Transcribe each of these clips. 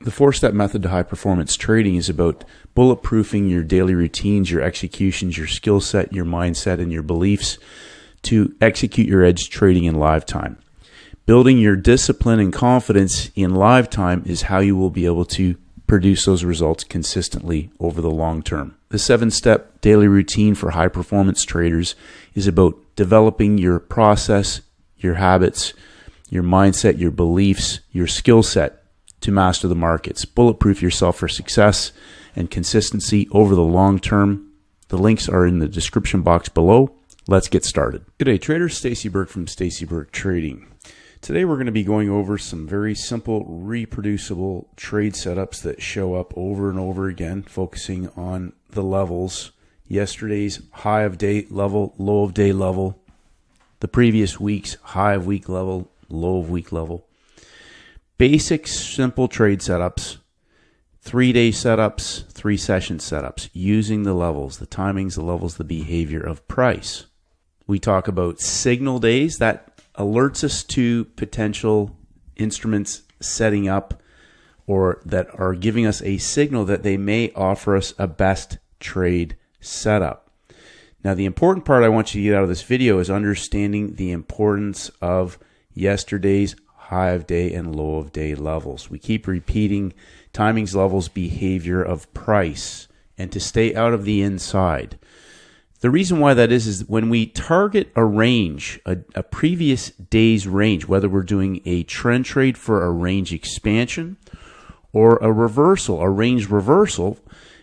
The 4-step method to high performance trading is about bulletproofing your daily routines, your executions, your skill set, your mindset, and your beliefs to execute your edge trading in live time. Building your discipline and confidence in live time is how you will be able to produce those results consistently over the long term. The 7-step daily routine for high performance traders is about developing your process, your habits, your mindset, your beliefs, your skill set to master the markets. Bulletproof yourself for success and consistency over the long term. The links are in the description box below. Let's get started. G'day traders, Stacey Burke from Stacey Burke Trading. Today we're going to be going over some very simple, reproducible trade setups that show up over and over again, focusing on the levels. Yesterday's high of day level, low of day level. The previous week's high of week level, low of week level. Basic, simple trade setups. 3-day setups, 3-session setups, using the levels, the timings, the levels, the behavior of price. We talk about signal days that alerts us to potential instruments setting up or that are giving us a signal that they may offer us a best trade setup. Now, the important part I want you to get out of this video is understanding the importance of yesterday's high of day and low of day levels. We keep repeating timings, levels, behavior of price, and to stay out of the inside. The reason why that is when we target a range, a previous day's range, whether we're doing a trend trade for a range expansion or a reversal, a range reversal,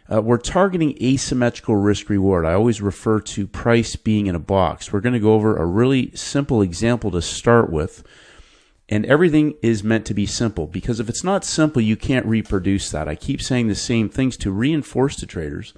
we're targeting asymmetrical risk reward. I always refer to price being in a box. We're going to go over a really simple example to start with. And everything is meant to be simple, because if it's not simple, you can't reproduce that. I keep saying the same things to reinforce to traders.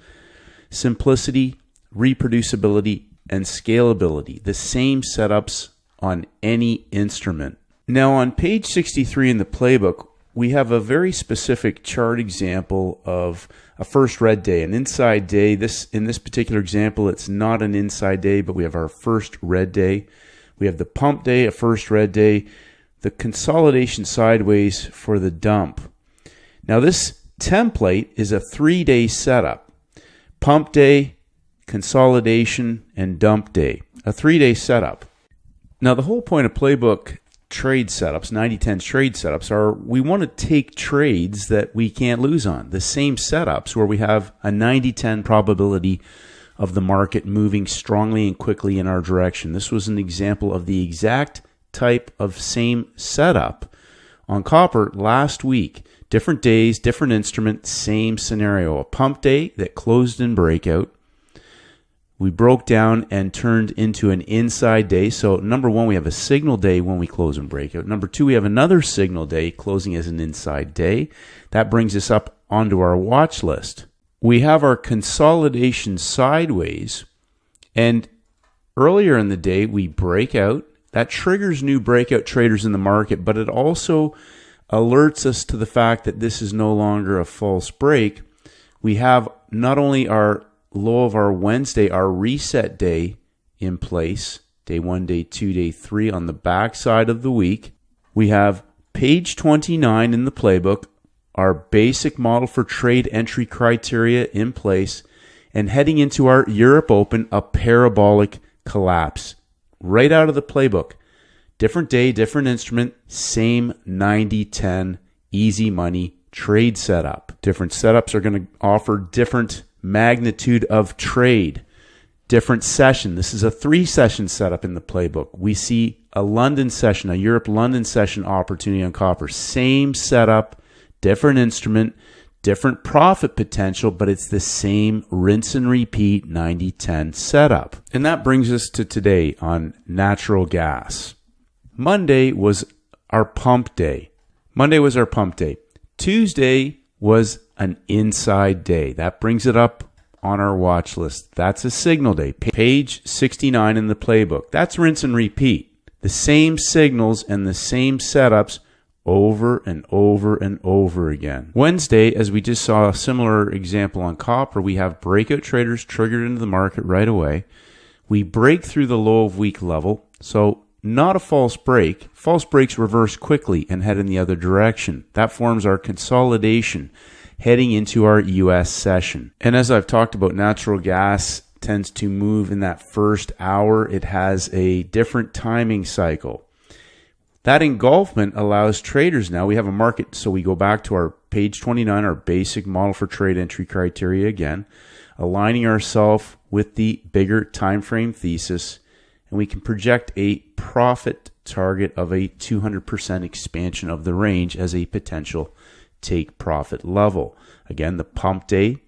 Simplicity, reproducibility, and scalability. The same setups on any instrument. Now on page 63 in the playbook, we have a very specific chart example of a first red day, an inside day. In this particular example, it's not an inside day, but we have our first red day. We have the pump day, a first red day, the consolidation sideways for the dump. Now this template is a 3-day setup. Pump day, consolidation, and dump day. A 3-day setup. Now the whole point of playbook trade setups, 90-10 trade setups, are we want to take trades that we can't lose on. The same setups where we have a 90-10 probability of the market moving strongly and quickly in our direction. This was an example of the exact type of same setup on copper last week. Different days, different instrument, same scenario. A pump day that closed in breakout. We broke down and turned into an inside day. So number one, we have a signal day when we close in breakout. Number two, we have another signal day closing as an inside day. That brings us up onto our watch list. We have our consolidation sideways, and earlier in the day we break out. That triggers new breakout traders in the market, but it also alerts us to the fact that this is no longer a false break. We have not only our low of our Wednesday, our reset day in place, day 1, day 2, day 3 on the back side of the week. We have page 29 in the playbook, our basic model for trade entry criteria in place, and heading into our Europe Open, a parabolic collapse. Right out of the playbook. Different day, different instrument, same 90-10 easy money trade setup. Different setups are going to offer different magnitude of trade. Different session. This is a 3-session setup in the playbook. We see a London session, a Europe-London session opportunity on copper. Same setup, different instrument, different profit potential, but it's the same rinse and repeat 90-10 setup. And that brings us to today on natural gas. Monday was our pump day. Tuesday was an inside day. That brings it up on our watch list. That's a signal day. Page 69 in the playbook. That's rinse and repeat. The same signals and the same setups over and over and over again. Wednesday, as we just saw a similar example on copper, we have breakout traders triggered into the market right away. We break through the low of week level. So not a false break. False breaks reverse quickly and head in the other direction. That forms our consolidation heading into our US session. And as I've talked about, natural gas tends to move in that first hour. It has a different timing cycle. That engulfment allows traders now, we have a market, so we go back to our page 29, our basic model for trade entry criteria again, aligning ourselves with the bigger time frame thesis, and we can project a profit target of a 200% expansion of the range as a potential take profit level. Again, the pump day,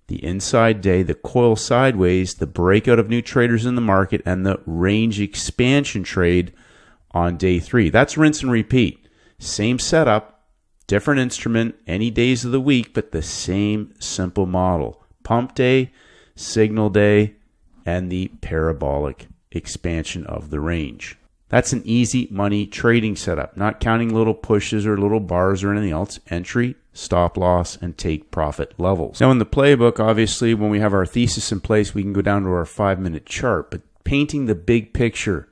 the inside day, the coil sideways, the breakout of new traders in the market, and the range expansion trade on day 3. That's rinse and repeat. Same setup, different instrument, any days of the week, but the same simple model. Pump day, signal day, and the parabolic expansion of the range. That's an easy money trading setup, not counting little pushes or little bars or anything else. Entry, stop loss, and take profit levels. Now in the playbook, obviously, when we have our thesis in place, we can go down to our 5-minute chart, but painting the big picture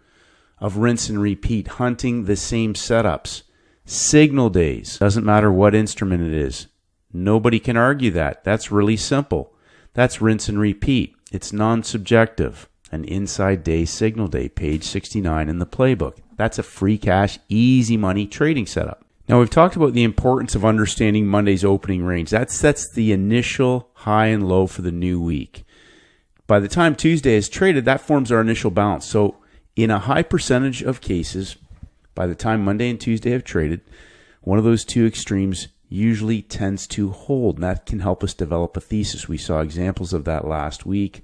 of rinse and repeat, hunting the same setups, signal days, doesn't matter what instrument it is. Nobody can argue that. That's really simple. That's rinse and repeat. It's non-subjective. An inside day, signal day, page 69 in the playbook. That's a free cash, easy money trading setup. Now we've talked about the importance of understanding Monday's opening range. That sets the initial high and low for the new week. By the time Tuesday is traded, that forms our initial balance. So in a high percentage of cases, by the time Monday and Tuesday have traded, one of those two extremes usually tends to hold, and that can help us develop a thesis. We saw examples of that last week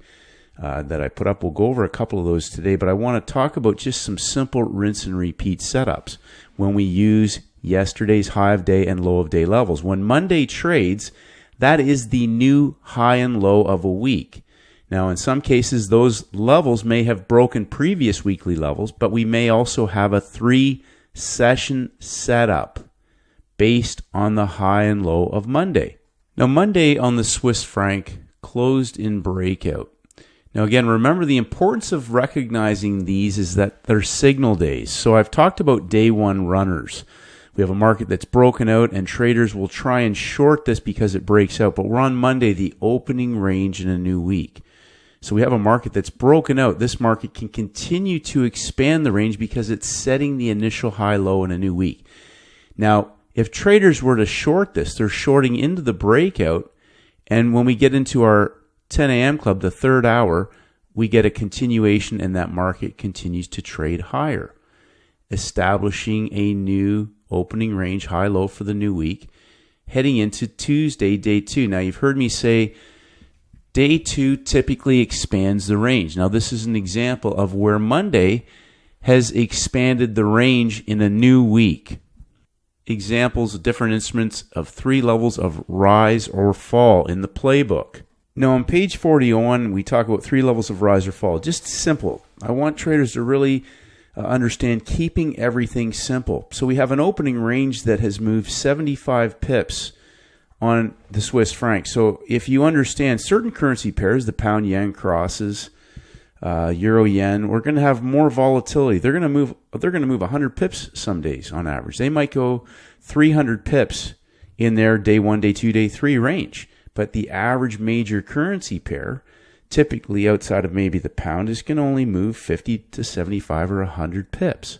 that I put up. We'll go over a couple of those today, but I want to talk about just some simple rinse and repeat setups when we use yesterday's high of day and low of day levels. When Monday trades, that is the new high and low of a week. Now, in some cases, those levels may have broken previous weekly levels, but we may also have a 3-session setup based on the high and low of Monday. Now, Monday on the Swiss franc closed in breakout. Now, again, remember the importance of recognizing these is that they're signal days. So I've talked about day one runners. We have a market that's broken out, and traders will try and short this because it breaks out. But we're on Monday, the opening range in a new week. So we have a market that's broken out. This market can continue to expand the range because it's setting the initial high-low in a new week. Now, if traders were to short this, they're shorting into the breakout, and when we get into our 10 a.m. club, the third hour, we get a continuation and that market continues to trade higher, establishing a new opening range high-low for the new week, heading into Tuesday, day 2. Now, you've heard me say day 2 typically expands the range. Now, this is an example of where Monday has expanded the range in a new week. Examples of different instruments of 3 levels of rise or fall in the playbook. Now, on page 41, we talk about 3 levels of rise or fall. Just simple. I want traders to really understand keeping everything simple. So we have an opening range that has moved 75 pips on the Swiss franc. So if you understand certain currency pairs, the pound yen crosses, euro yen, we're going to have more volatility. They're going to move 100 pips some days on average. They might go 300 pips in their day 1, day 2, day 3 range. But the average major currency pair, typically outside of maybe the pound, is going to only move 50 to 75 or 100 pips.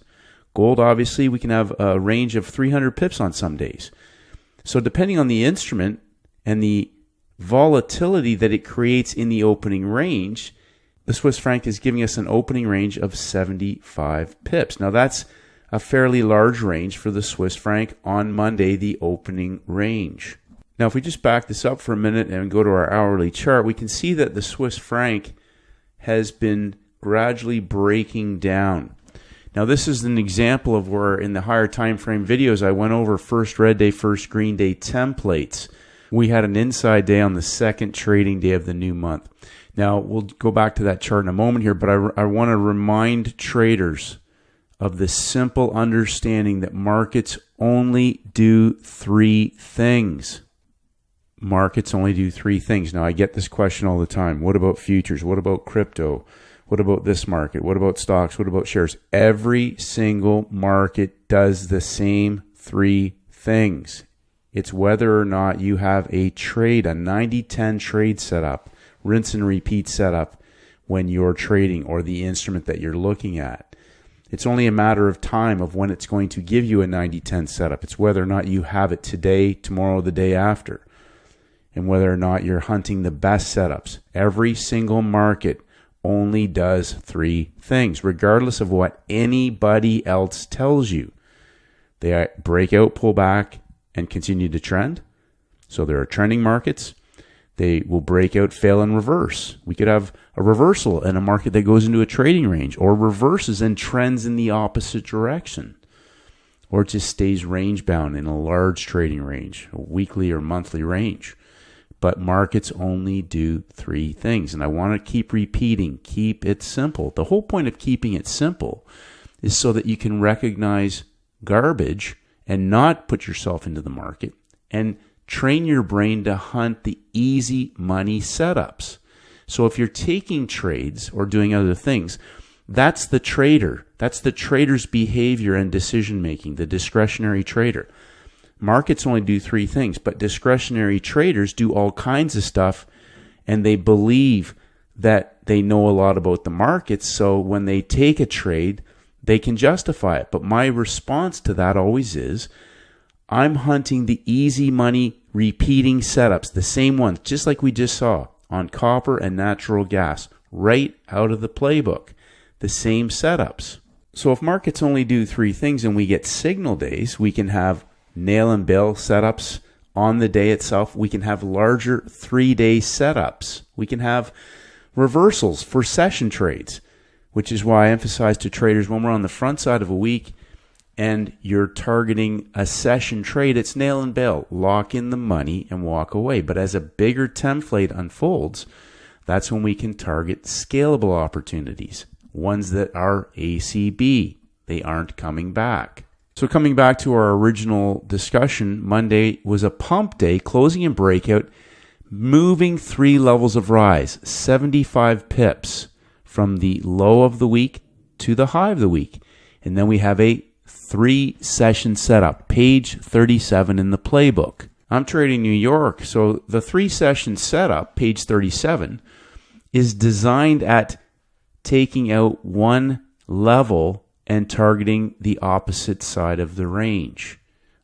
Gold, obviously, we can have a range of 300 pips on some days. So depending on the instrument and the volatility that it creates in the opening range, the Swiss franc is giving us an opening range of 75 pips. Now that's a fairly large range for the Swiss franc on Monday, the opening range. Now if we just back this up for a minute and go to our hourly chart, we can see that the Swiss franc has been gradually breaking down. Now this is an example of where in the higher time frame videos I went over first red day, first green day templates. We had an inside day on the second trading day of the new month. Now we'll go back to that chart in a moment here, but I want to remind traders of the simple understanding that markets only do 3 things. Markets only do 3 things. Now I get this question all the time. What about futures? What about crypto? What about this market? What about stocks? What about shares? Every single market does the same three things. It's whether or not you have a trade, a 90-10 trade setup, rinse and repeat setup when you're trading, or the instrument that you're looking at. It's only a matter of time of when it's going to give you a 90-10 setup. It's whether or not you have it today, tomorrow, the day after, and whether or not you're hunting the best setups. Every single market only does three things, regardless of what anybody else tells you. They break out, pull back, and continue to trend. So there are trending markets. They will break out, fail, and reverse. We could have a reversal in a market that goes into a trading range, or reverses and trends in the opposite direction, or just stays range bound in a large trading range, a weekly or monthly range. But markets only do three things. And I want to keep repeating, keep it simple. The whole point of keeping it simple is so that you can recognize garbage and not put yourself into the market, and train your brain to hunt the easy money setups. So if you're taking trades or doing other things, that's the trader. That's the trader's behavior and decision making, the discretionary trader. Markets only do three things, but discretionary traders do all kinds of stuff, and they believe that they know a lot about the markets, so when they take a trade, they can justify it. But my response to that always is, I'm hunting the easy money repeating setups, the same ones, just like we just saw on copper and natural gas, right out of the playbook, the same setups. So if markets only do three things and we get signal days, we can have nail and bill setups on the day itself. We can have larger 3-day setups. We can have reversals for session trades, which is why I emphasize to traders, when we're on the front side of a week and you're targeting a session trade, it's nail and bill. Lock in the money and walk away. But as a bigger template unfolds, that's when we can target scalable opportunities, ones that are ACB. They aren't coming back. So coming back to our original discussion, Monday was a pump day, closing and breakout, moving 3 levels of rise, 75 pips from the low of the week to the high of the week. And then we have a 3-session setup, page 37 in the playbook. I'm trading New York, so the 3-session setup, page 37, is designed at taking out one level and targeting the opposite side of the range.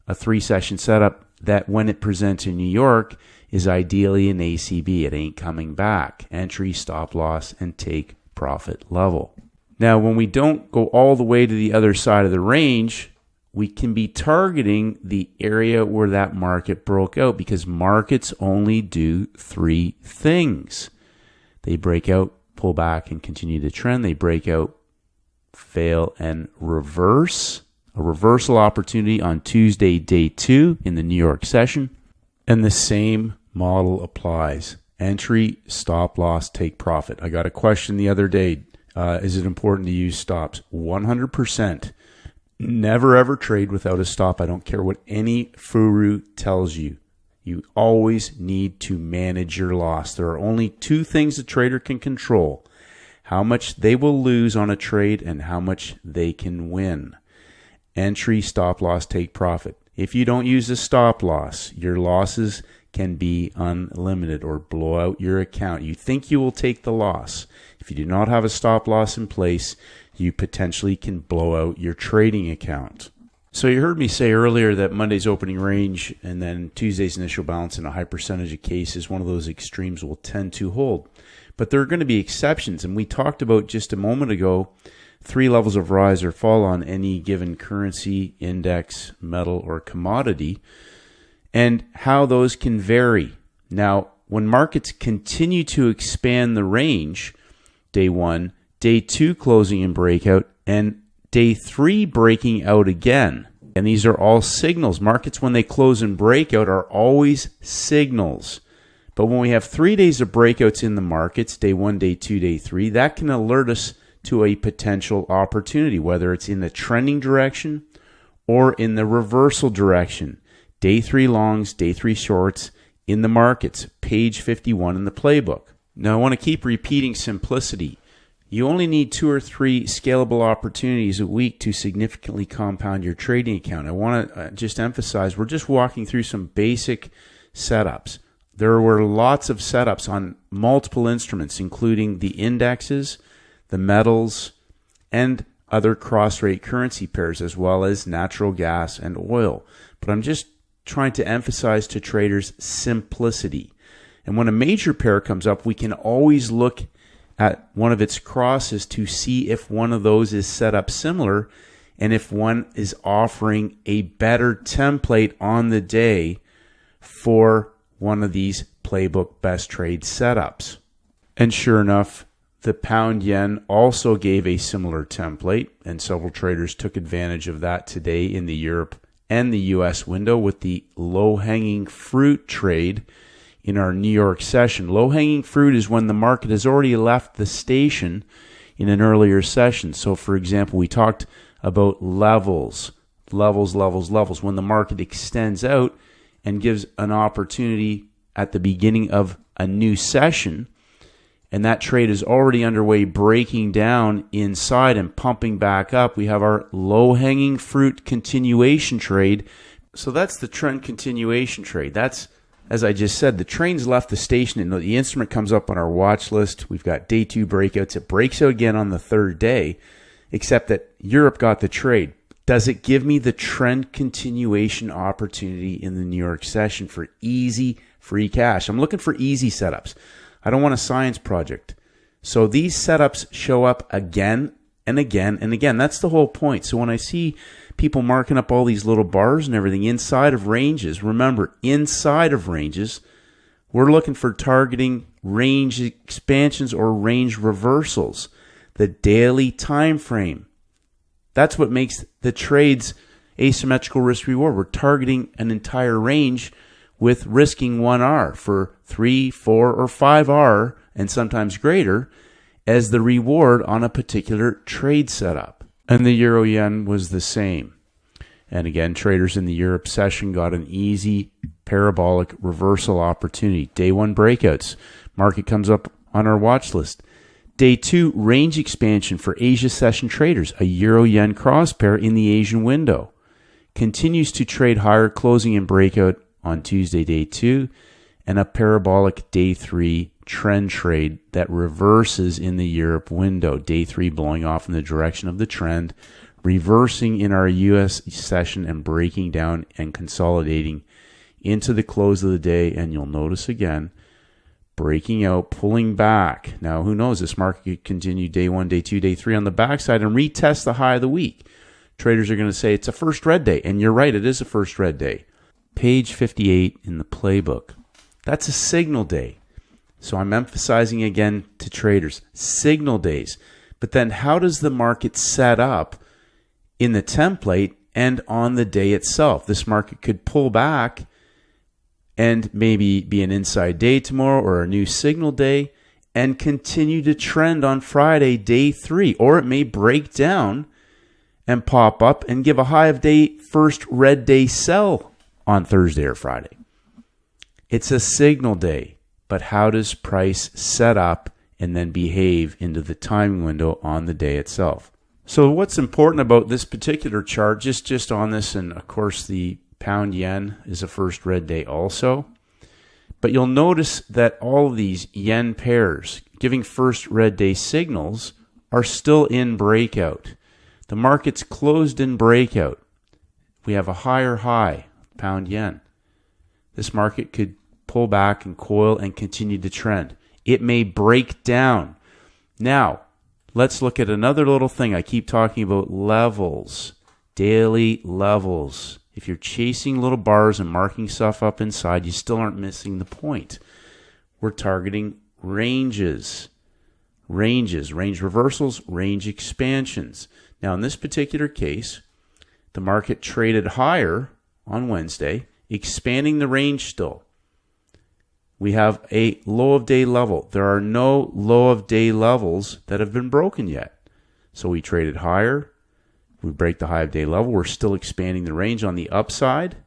A 3-session setup that, when it presents in New York, is ideally an ACB. It ain't coming back. Entry, stop loss, and take profit level. Now, when we don't go all the way to the other side of the range, we can be targeting the area where that market broke out, because markets only do 3 things. They break out, pull back, and continue to trend. They break out, fail, and reverse. A reversal opportunity on Tuesday, day 2 in the New York session. And the same model applies. Entry, stop loss, take profit. I got a question the other day. Is it important to use stops? 100%. Never ever trade without a stop. I don't care what any furu tells you. You always need to manage your loss. There are only 2 things a trader can control: how much they will lose on a trade and how much they can win. Entry, stop loss, take profit. If you don't use a stop loss, your losses can be unlimited or blow out your account. You think you will take the loss. If you do not have a stop loss in place, you potentially can blow out your trading account. So you heard me say earlier that Monday's opening range and then Tuesday's initial balance in a high percentage of cases, one of those extremes will tend to hold. But there are going to be exceptions, and we talked about just a moment ago 3 levels of rise or fall on any given currency, index, metal, or commodity, and how those can vary. Now, when markets continue to expand the range, day 1, day 2 closing and breakout, and day 3 breaking out again. And these are all signals. Markets, when they close and break out, are always signals. But when we have 3 days of breakouts in the markets, day 1, day 2, day 3, that can alert us to a potential opportunity, whether it's in the trending direction or in the reversal direction. Day 3 longs, day 3 shorts in the markets, page 51 in the playbook. Now, I want to keep repeating simplicity. You only need 2 or 3 scalable opportunities a week to significantly compound your trading account. I want to just emphasize, we're just walking through some basic setups. There were lots of setups on multiple instruments, including the indexes, the metals, and other cross-rate currency pairs, as well as natural gas and oil. But I'm just trying to emphasize to traders simplicity. And when a major pair comes up, we can always look at one of its crosses to see if one of those is set up similar and if one is offering a better template on the day for one of these playbook best trade setups. And sure enough, the pound yen also gave a similar template, and several traders took advantage of that today in the Europe and the US window with the low-hanging fruit trade in our New York session. Low-hanging fruit is when the market has already left the station in an earlier session. So, for example, we talked about levels, when the market extends out and gives an opportunity at the beginning of a new session, and that trade is already underway, breaking down inside and pumping back up. We have our low-hanging fruit continuation trade. So that's the trend continuation trade. That's, as I just said, the train's left the station and the instrument comes up on our watch list. We've got day 2 breakouts. It breaks out again on the 3rd day, except that Europe got the trade. Does it give me the trend continuation opportunity in the New York session for easy free cash? I'm looking for easy setups. I don't want a science project. So these setups show up again and again and again. That's the whole point. So when I see people marking up all these little bars and everything inside of ranges, remember, inside of ranges, we're looking for targeting range expansions or range reversals. The daily time frame. That's what makes the trades asymmetrical risk reward. We're targeting an entire range with risking 1R for 3, 4, or 5R, and sometimes greater, as the reward on a particular trade setup. And the euro yen was the same. And again, traders in the Europe session got an easy parabolic reversal opportunity. Day 1 breakouts. Market comes up on our watch list. Day 2, range expansion for Asia session traders. A euro-yen cross pair in the Asian window. Continues to trade higher, closing in breakout on Tuesday, day 2. And a parabolic day 3 trend trade that reverses in the Europe window. Day 3 blowing off in the direction of the trend, reversing in our US session and breaking down and consolidating into the close of the day. And you'll notice again, breaking out, pulling back. Now, who knows? This market could continue day 1, day 2, day 3 on the backside and retest the high of the week. Traders are going to say it's a first red day. And you're right, it is a first red day. Page 58 in the playbook. That's a signal day. So I'm emphasizing again to traders, signal days. But then how does the market set up in the template and on the day itself? This market could pull back and maybe be an inside day tomorrow or a new signal day and continue to trend on Friday, day 3. Or it may break down and pop up and give a high of day first red day sell on Thursday or Friday. It's a signal day. But how does price set up and then behave into the timing window on the day itself? So what's important about this particular chart, just on this, and of course the pound yen is a first red day also. But you'll notice that all of these yen pairs giving first red day signals are still in breakout. The market's closed in breakout. We have a higher high, pound yen. This market could pull back and coil and continue to trend. It may break down. Now, let's look at another little thing. I keep talking about levels, daily levels. If you're chasing little bars and marking stuff up inside, you still aren't missing the point. We're targeting ranges, range reversals, range expansions. Now, in this particular case, the market traded higher on Wednesday, expanding the range still. We have a low of day level. There are no low of day levels that have been broken yet. So we traded higher. We break the high of day level. We're still expanding the range on the upside.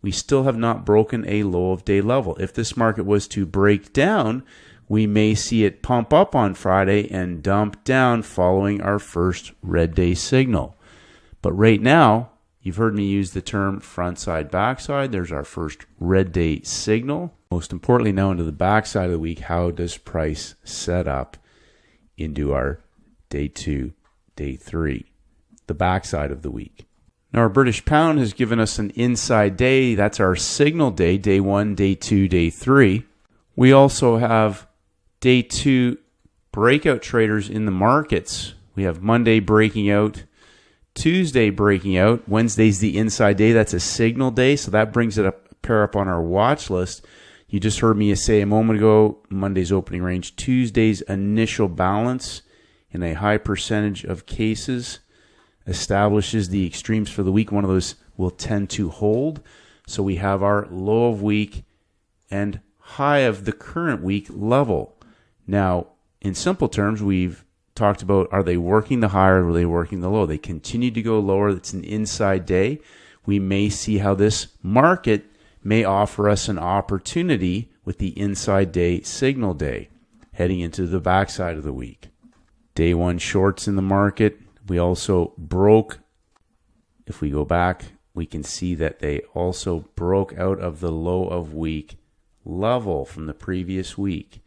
We still have not broken a low of day level. If this market was to break down, We may see it pump up on Friday and dump down following our first red day signal. But right now, you've heard me use the term front side, backside. There's our first red day signal. Most importantly, now into the backside of the week, how does price set up into our day 2, day 3, the backside of the week? Now, our British pound has given us an inside day. That's our signal day, day 1, day 2, day 3. We also have day 2 breakout traders in the markets. We have Monday breaking out, Tuesday breaking out. Wednesday's the inside day. That's a signal day, so that brings it up, pair up on our watch list. You just heard me say a moment ago, Monday's opening range, Tuesday's initial balance in a high percentage of cases establishes the extremes for the week. One of those will tend to hold. So we have our low of week and high of the current week level. Now, in simple terms, we've talked about, are they working the high or are they working the low? They continue to go lower. It's an inside day. We may see how this market may offer us an opportunity with the inside day signal day heading into the backside of the week. Day 1 shorts in the market. We also broke, if we go back, we can see that they also broke out of the low of week level from the previous week.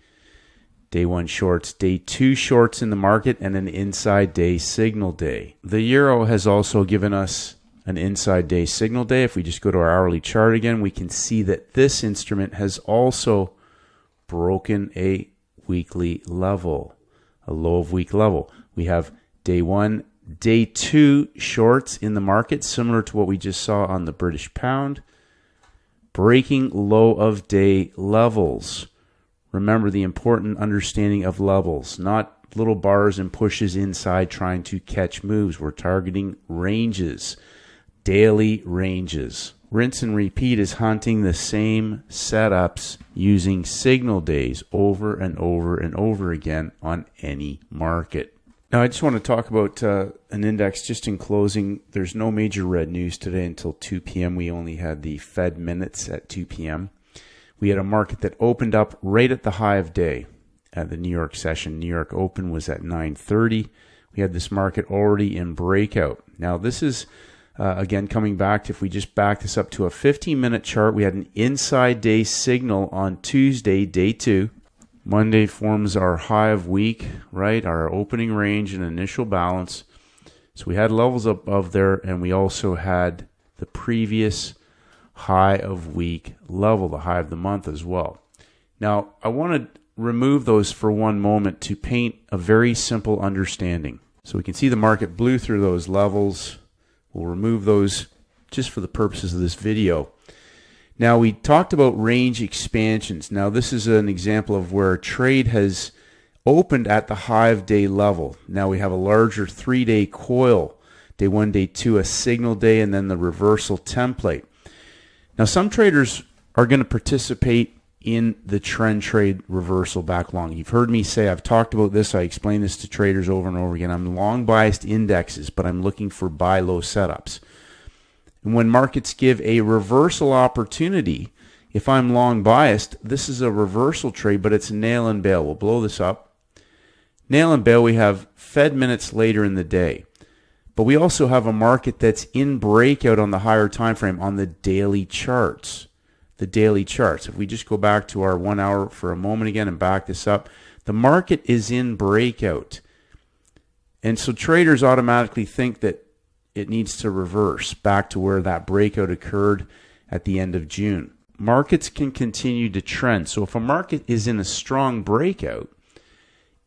Day 1 shorts, day 2 shorts in the market, and an inside day signal day. The euro has also given us an inside day signal day. If we just go to our hourly chart again, we can see that this instrument has also broken a weekly level, a low of week level. We have day 1, day 2 shorts in the market, similar to what we just saw on the British pound, breaking low of day levels. Remember the important understanding of levels, not little bars and pushes inside trying to catch moves. We're targeting ranges, daily ranges. Rinse and repeat is hunting the same setups using signal days over and over and over again on any market. Now, I just want to talk about an index just in closing. There's no major red news today until 2 p.m. We only had the Fed minutes at 2 p.m. We had a market that opened up right at the high of day at the New York session. New York open was at 9:30. We had this market already in breakout. Now, this is, again, coming back to, if we just back this up to a 15-minute chart, we had an inside day signal on Tuesday, day 2. Monday forms our high of week, right? Our opening range and initial balance. So we had levels above there, and we also had the previous high of week level, the high of the month as well. Now, I want to remove those for one moment to paint a very simple understanding. So we can see the market blew through those levels. We'll remove those just for the purposes of this video. Now, we talked about range expansions. Now, this is an example of where a trade has opened at the high of day level. Now, we have a larger 3-day coil, day 1, day 2, a signal day, and then the reversal template. Now, some traders are going to participate in the trend trade reversal back long. You've heard me say, I've talked about this, I explain this to traders over and over again. I'm long biased indexes, but I'm looking for buy low setups. And when markets give a reversal opportunity, if I'm long biased, this is a reversal trade, but it's nail and bail. We'll blow this up. Nail and bail, we have Fed minutes later in the day. But we also have a market that's in breakout on the higher time frame on the daily charts. The daily charts. If we just go back to our 1 hour for a moment again and back this up, the market is in breakout. And so traders automatically think that it needs to reverse back to where that breakout occurred at the end of June. Markets can continue to trend. So if a market is in a strong breakout,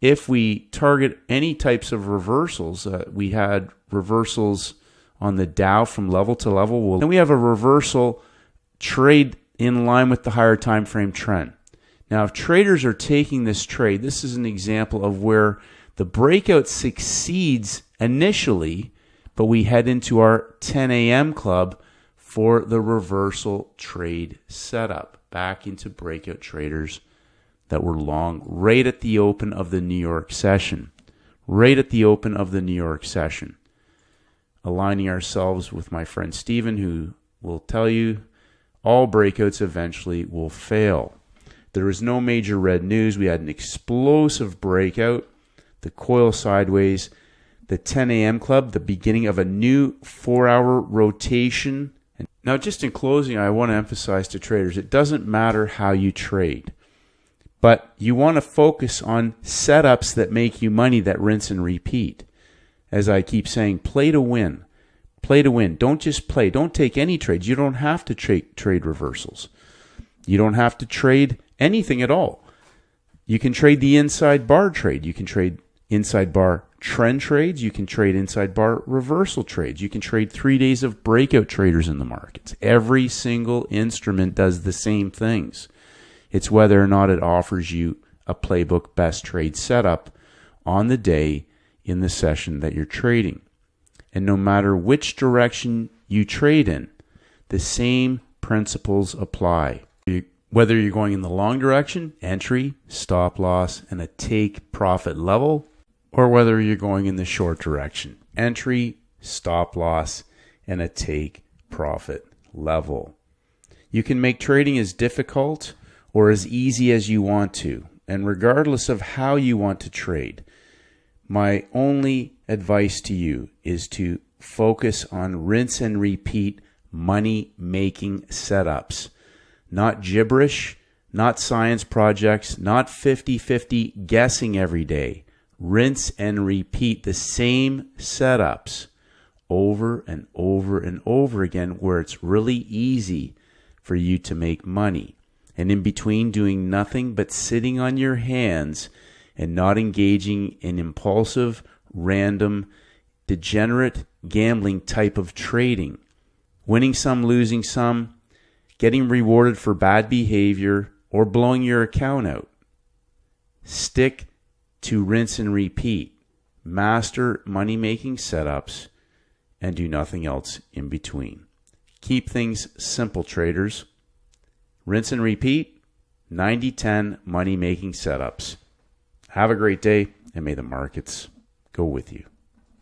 if we target any types of reversals, we had reversals on the Dow from level to level, and we have a reversal trade in line with the higher time frame trend. Now, if traders are taking this trade, this is an example of where the breakout succeeds initially, but we head into our 10 a.m. club for the reversal trade setup, back into breakout traders that were long right at the open of the New York session. Right at the open of the New York session. Aligning ourselves with my friend Steven, who will tell you all breakouts eventually will fail. There was no major red news. We had an explosive breakout, the coil sideways, the 10 a.m. club, the beginning of a new 4-hour rotation. And now, just in closing, I want to emphasize to traders, it doesn't matter how you trade, but you want to focus on setups that make you money, that rinse and repeat. As I keep saying, play to win. Play to win. Don't just play. Don't take any trades. You don't have to trade reversals. You don't have to trade anything at all. You can trade the inside bar trade. You can trade inside bar trend trades. You can trade inside bar reversal trades. You can trade 3 days of breakout traders in the markets. Every single instrument does the same things. It's whether or not it offers you a playbook best trade setup on the day in the session that you're trading. And no matter which direction you trade in, the same principles apply. Whether you're going in the long direction, entry, stop loss, and a take profit level, or whether you're going in the short direction, entry, stop loss, and a take profit level. You can make trading as difficult or as easy as you want to. And regardless of how you want to trade, my only advice to you is to focus on rinse and repeat money-making setups. Not gibberish, not science projects, not 50-50 guessing every day. Rinse and repeat the same setups over and over and over again where it's really easy for you to make money. And in between, doing nothing but sitting on your hands and not engaging in impulsive, random, degenerate gambling type of trading. Winning some, losing some, getting rewarded for bad behavior, or blowing your account out. Stick to rinse and repeat. Master money-making setups and do nothing else in between. Keep things simple, traders. Rinse and repeat, 90-10 money-making setups. Have a great day, and may the markets go with you.